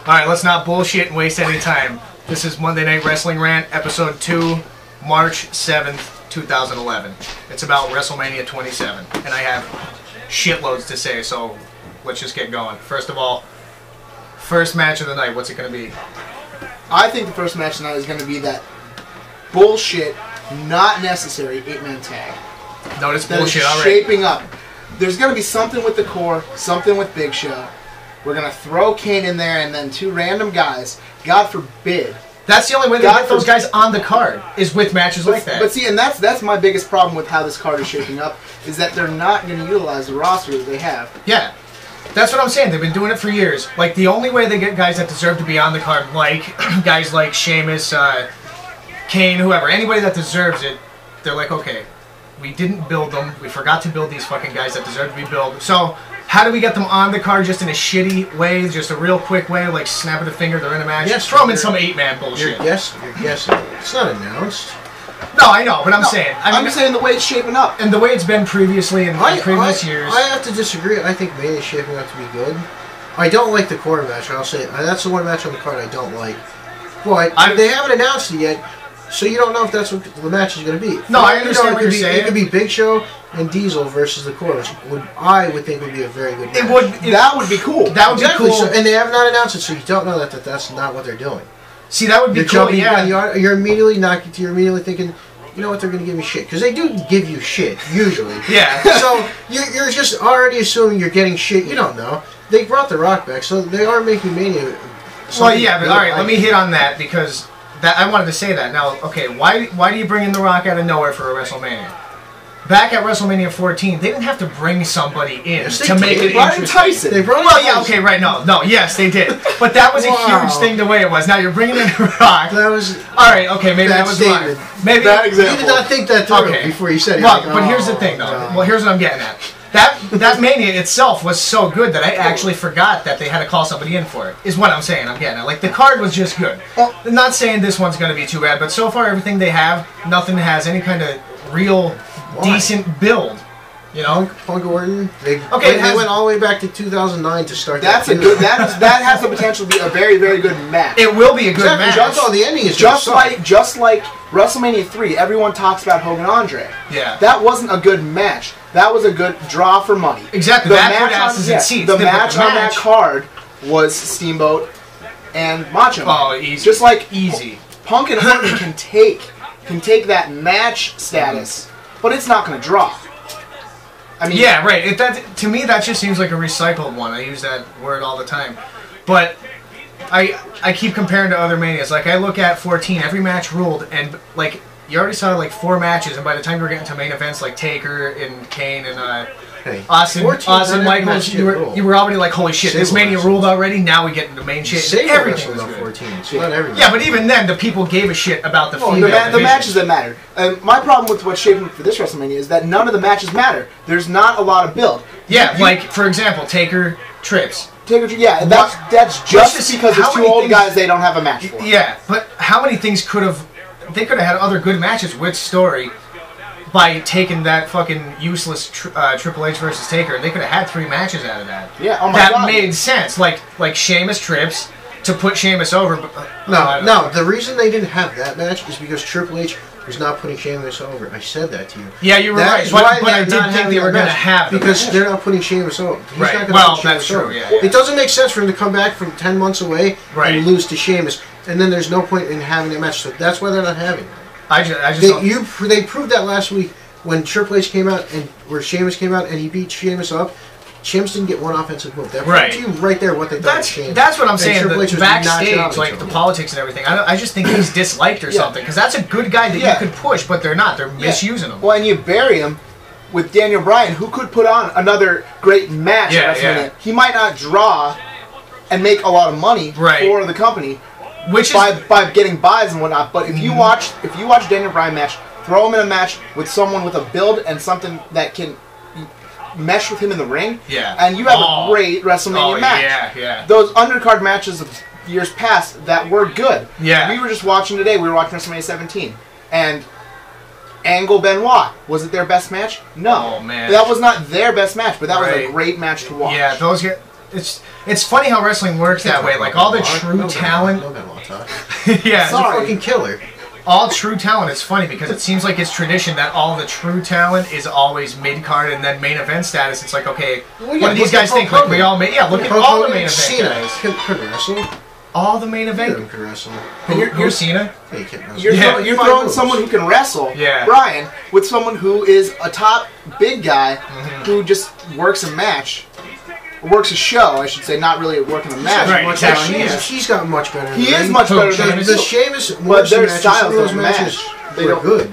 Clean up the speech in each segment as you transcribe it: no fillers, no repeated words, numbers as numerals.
Alright, let's not bullshit and waste any time. This is Monday Night Wrestling Rant, Episode 2, March 7th, 2011. It's about WrestleMania 27, and I have shitloads to say, so let's just get going. First of all, first match of the night, what's it going to be? I think the first match tonight is going to be that bullshit, not necessary 8-man tag. Notice That bullshit is already. shaping up. There's going to be something with the core, something with Big Show. We're going to throw Kane in there and then two random guys. God forbid. That's the only way they get those guys on the card, is with matches like that. But see, and that's my biggest problem with how this card is shaping up, is that they're not going to utilize the roster that they have. Yeah. That's what I'm saying. They've been doing it for years. Like, the only way they get guys that deserve to be on the card, like guys like Sheamus, Kane, whoever, anybody that deserves it, they're like, okay, we didn't build them. We forgot to build these fucking guys that deserve to be built. So, how do we get them on the card just in a shitty way, just a real quick way, like snapping a finger, they're in a match? Yes, throw them in some 8-man bullshit. You're guessing. It's not announced. No, I know, but I'm saying. I'm just saying the way it's shaping up. And the way it's been previously in previous years. I have to disagree. I think Mania is shaping up to be good. I don't like the core match. I'll say that's the one match on the card I don't like. But they haven't announced it yet, so you don't know if that's what the match is going to be. No, I understand what you're saying. It could be Big Show and Diesel versus the core, which I would think would be a very good match. That would be cool. That would be cool. So, and they have not announced it, so you don't know that that's not what they're doing. See, that would be cool. Yeah, you're immediately thinking, you know what, they're going to give me shit. Because they do give you shit, usually. Yeah. So you're just already assuming you're getting shit. You don't know. They brought The Rock back, so they are making Mania. Well, yeah, but alright, let me hit on that, because I wanted to say that. Now, okay, why do you bring in The Rock out of nowhere for a WrestleMania? Back at WrestleMania 14, they didn't have to bring somebody in to make it interesting. Tyson. Okay, right, no, yes, they did. But that was a huge thing the way it was. Now you're bringing in The Rock. That was... Alright, okay, maybe that was mine. Maybe that example. You did not think that through before you said it. Well, but here's the thing, though. Well, here's what I'm getting at. That Mania itself was so good that I actually forgot that they had to call somebody in for it, is what I'm saying. I'm getting at. Like, the card was just good. I'm not saying this one's going to be too bad, but so far everything they have, nothing has any kind of real decent build. You know, Punk Orton. They went all the way back to 2009 to start. That's a good. That has the potential to be a very, very good match. It will be a good match. The ending is just like WrestleMania 3. Everyone talks about Hogan Andre. Yeah, that wasn't a good match. That was a good draw for money. Exactly. The match on that card was Steamboat and Macho Man. Oh, easy. Just like easy. Punk and Orton can take that match status, but it's not going to draw. I mean, yeah, right. To me, that just seems like a recycled one. I use that word all the time. But I keep comparing to other Manias. Like, I look at 14, every match ruled, and, like, you already saw, like, 4 matches, and by the time you were getting to main events like Taker and Kane and Austin Michaels, you were already like, holy shit, this Mania ruled already, now we get into main shit. Everything was good. 14, so not everything. Yeah, but even then, the people gave a shit about the female the matches that matter. My problem with what's shaping for this WrestleMania is that none of the matches matter. There's not a lot of build. Yeah, like, for example, Taker Trips. Yeah, that's just because there's 2 old guys they don't have a match for. Yeah, but how many things they could have had other good matches with story by taking that fucking useless Triple H versus Taker. They could have had 3 matches out of that. Yeah, oh my God. That made sense. Like Sheamus Trips to put Sheamus over. But, no. The reason they didn't have that match is because Triple H was not putting Sheamus over. I said that to you. Yeah, you were right. But I did think they were going to have it. Because they're not putting Sheamus over. He's not going to well, put that's Sheamus true. over. Yeah. It doesn't make sense for him to come back from 10 months away and lose to Sheamus. And then there's no point in having a match. So that's why they're not having it. They proved that last week when Triple H came out and where Sheamus came out and he beat Sheamus up. Sheamus didn't get one offensive move. That proved to you right there what they thought of Sheamus. That's what I'm saying. The backstage, like the politics and everything, I just think he's disliked or something. Because that's a good guy that you could push, but they're not. They're misusing him. Well, and you bury him with Daniel Bryan, who could put on another great match at WrestleMania. He might not draw and make a lot of money for the company, by getting buys and whatnot. But if you watch Daniel Bryan match, throw him in a match with someone with a build and something that can mesh with him in the ring, and you have a great WrestleMania match. Those undercard matches of years past that were good. We were just watching today. We were watching WrestleMania 17, and Angle Benoit, was it their best match? No, that was not their best match, but that was a great match to watch. Yeah, it's funny how wrestling works that way. Like all the true talent. Yeah, it's a fucking killer. All true talent is funny because it seems like it's tradition that all the true talent is always mid card and then main event status. It's like, okay, what do these guys think? Like we all look at all the main event guys. Could wrestle. All the main event. Could wrestle. And you're Cena. You're throwing someone who can wrestle, Brian, with someone who is a top big guy who just works a match. Works a show, I should say, not really working a match. Right, exactly. He's gotten much better. He is much better than the Sheamus. But their styles don't match. They are good.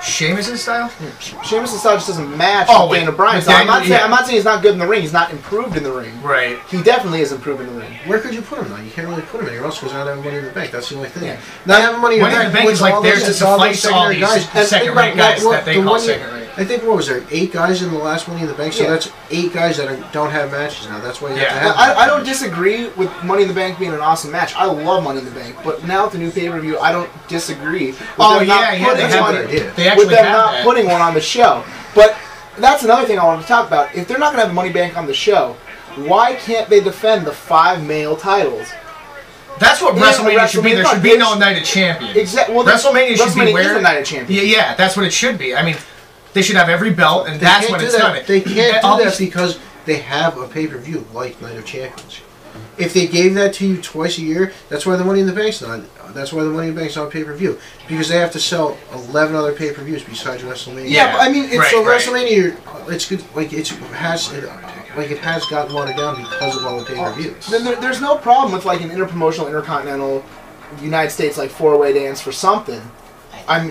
Sheamus' style? Sheamus' style just doesn't match with Daniel Bryan's style. I'm not saying he's not good in the ring. He's not improved in the ring. Right. He definitely is improved in the ring. Where could you put him, though? You can't really put him anywhere else because not having Money in the Bank. That's the only thing. Yeah. Not having Money in the Bank is like there to suffice all these second-rate guys that they call second-rate. I think, what was there, 8 guys in the last Money in the Bank? So that's 8 guys that don't have matches now. That's why you have to have I don't disagree with Money in the Bank being an awesome match. I love Money in the Bank. But now with the new pay-per-view, I don't disagree with them not putting one on the show. But that's another thing I wanted to talk about. If they're not going to have Money Bank on the show, why can't they defend the 5 male titles? That's what WrestleMania should be. There should be no Night of Champions. Exactly. Well, WrestleMania should be where the Night of Champions. Yeah, that's what it should be. I mean, they should have every belt, and that's when it's done. They can't do that because they have a pay-per-view like Night of Champions. If they gave that to you twice a year, that's why the Money in the Bank's not. That's why the Money in the Bank's on pay-per-view, because they have to sell 11 other pay-per-views besides WrestleMania. Yeah, but I mean, WrestleMania, it's good. Like it has gotten watered down because of all the pay-per-views. Then there's no problem with like an interpromotional, intercontinental, United States like 4-way dance for something.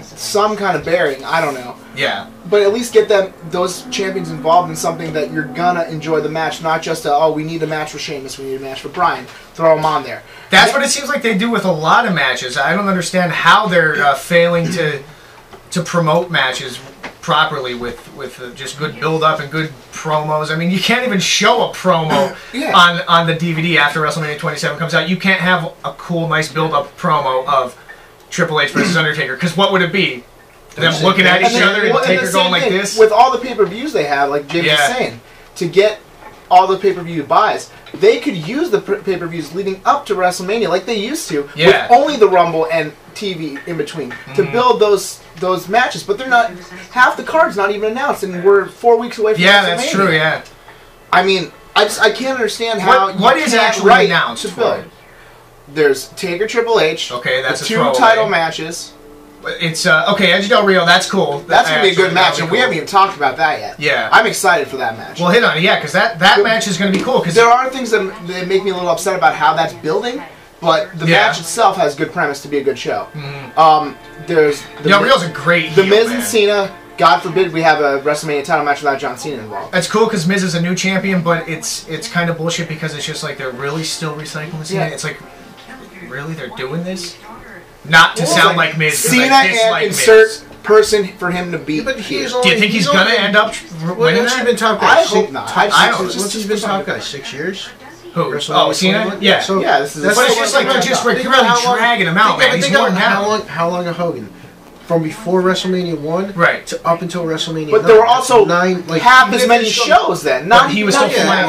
Some kind of bearing. I don't know. Yeah. But at least get those champions involved in something that you're gonna enjoy the match, not just we need a match for Sheamus, we need a match for Bryan. Throw them on there. That's what it seems like they do with a lot of matches. I don't understand how they're failing to promote matches properly with just good build-up and good promos. I mean, you can't even show a promo on the DVD after WrestleMania 27 comes out. You can't have a cool, nice build-up promo of Triple H versus Undertaker, because what would it be? Them looking at each other and Taker going like this? With all the pay-per-views they have, like James was saying, to get all the pay-per-view buys, they could use the pay-per-views leading up to WrestleMania like they used to, with only the Rumble and TV in between, to build those matches. But they're not, half the card's not even announced, and we're 4 weeks away from WrestleMania. Yeah, that's true, yeah. I mean, I can't understand how what is actually announced for it? There's Taker Triple H. Okay, that's the 2 title matches. It's okay, Edge Del Rio. That's cool. That's gonna be a good match, and we haven't even talked about that yet. Yeah, I'm excited for that match. Well, hit on it, yeah, because that match is gonna be cool. Because there are things that make me a little upset about how that's building, but the match itself has good premise to be a good show. There's Del Rio's a great heel, The Miz and Cena. God forbid we have a WrestleMania title match without John Cena involved. That's cool because Miz is a new champion, but it's kind of bullshit because it's just like they're really still recycling Cena. It's like, really, they're doing this? Not to sound like Miz. Cena and insert person for him to beat. But do you think he's gonna end up winning that? He's been top guy. I hope not. Once he's been top guy, 6 years. Who? Oh, Cena? Yeah. So this is. But it's just like they're just really dragging him out, man. He's more now. How long a Hogan? From before WrestleMania 1 to up until WrestleMania 9. But there were also half as many shows then. Not he was still flying.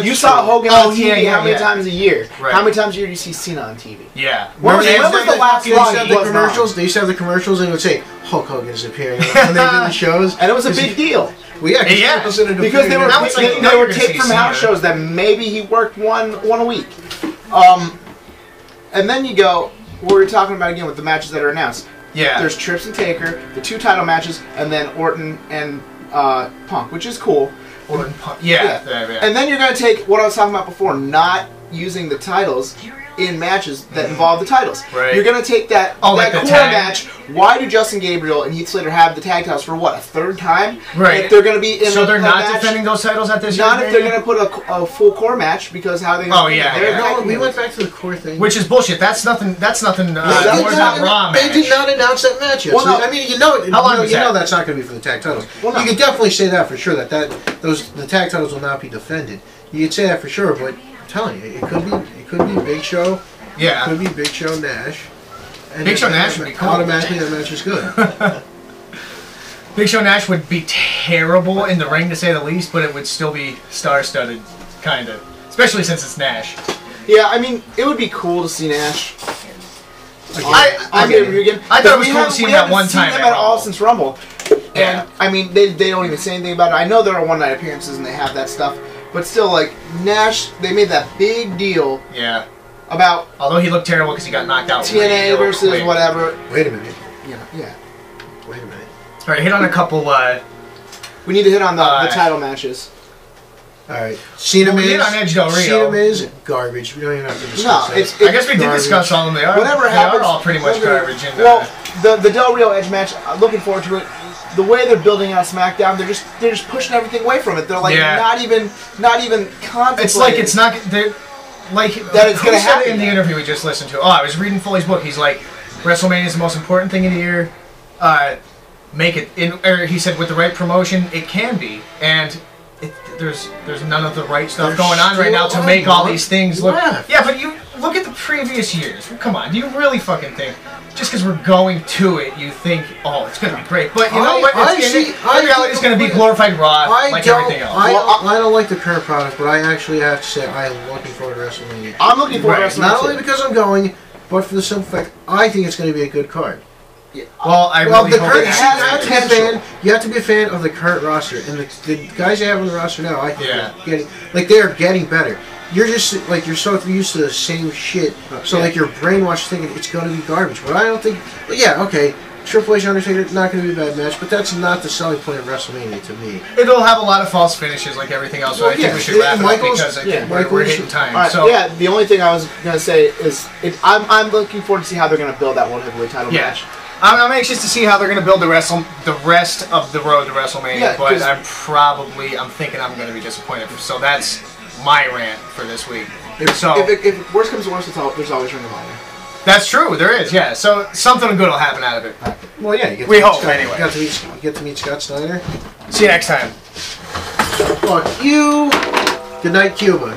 You saw Hogan on TV how many times a year? How many times a year do you see Cena on TV? Yeah. When was the last time the commercials? They used to have the commercials and it would say Hulk Hogan is appearing when they did the shows. And it was a big deal. Well, yeah, because they were taped from house shows that maybe he worked one a week. And then you go, what we're talking about again with the matches that are announced. Yeah. There's Trips and Taker, the 2 title matches, and then Orton and Punk, which is cool. Orton, Punk. Yeah. And then you're going to take what I was talking about before, not using the titles in matches that involve the titles. Right. You're going to take that core match. Why do Justin Gabriel and Heath Slater have the tag titles for what, a 3rd time? Right. If they're going to be in so they're not defending those titles at this Not if they're going to put a full core match, because how are they going to we went back to the core thing. Which is bullshit. That's nothing more than Raw match. They did not announce that match yet. I mean, you know that's not going to be for the tag titles. You can definitely say that for sure, that the tag titles will not be defended. You could say that for sure, but I'm telling you, it could be Big Show. Yeah. It could be Big Show Nash. And Big Show Nash would be cool. Automatically, that match is good. Big Show Nash would be terrible in the ring, to say the least, but it would still be star-studded. kind of. Especially since it's Nash. Yeah, I mean, it would be cool to see Nash. I thought it was cool to see him that one time. We haven't seen him at all since Rumble. And, I mean, they don't even say anything about it. I know there are one-night appearances and they have that stuff. But still, like, Nash, they made that big deal. Yeah. About... Although he looked terrible because he got knocked out. TNA versus whatever. Wait a minute. Yeah. Wait a minute. Alright, hit on a couple, we need to hit on the title matches. Alright. Cena Miz, garbage. We don't even have to discuss that. I guess we did discuss all of them. They are, whatever happens, are all pretty much garbage. Well, the Del Rio Edge match, I'm looking forward to it. The way they're building out SmackDown, they're just pushing everything away from it. They're like not even contemplating. It's like it's not like that it's going to happen. In the interview we just listened to. Oh, I was reading Foley's book. He's like, WrestleMania is the most important thing in the year. Make it or he said with the right promotion, it can be, and there's none of the right stuff going on right now to make all these things look. Yeah, but you look at the previous years. Come on, do you really fucking think just because we're going to it, you think, oh, it's going to be great? But you know what? Reality is going to be glorified Raw, like everything else. I don't like the current product, but I actually have to say I am looking forward to WrestleMania. I'm looking forward to WrestleMania. Not only because I'm going, but for the simple fact I think it's going to be a good card. Yeah. Well, I really hope you have to be a fan of the current roster, and the guys they have on the roster now, I think, they're getting better. You're just you're so used to the same shit, so like you're brainwashed thinking it's going to be garbage. But I don't think. But yeah, okay, Triple H Undertaker not going to be a bad match, but that's not the selling point of WrestleMania to me. It'll have a lot of false finishes like everything else. So I think we should wrap it up because we're hitting time. Right, so the only thing I was going to say is I'm looking forward to see how they're going to build that World Heavyweight title match. I'm anxious to see how they're going to build the rest of the road to WrestleMania, but I'm thinking I'm going to be disappointed. So that's my rant for this week. If worst comes to worst, there's always Ring of Honor. That's true, there is, yeah. So something good will happen out of it. Well, yeah, we hope anyway. You get to meet Scott Steiner. See you next time. Fuck you. Good night, Cuba.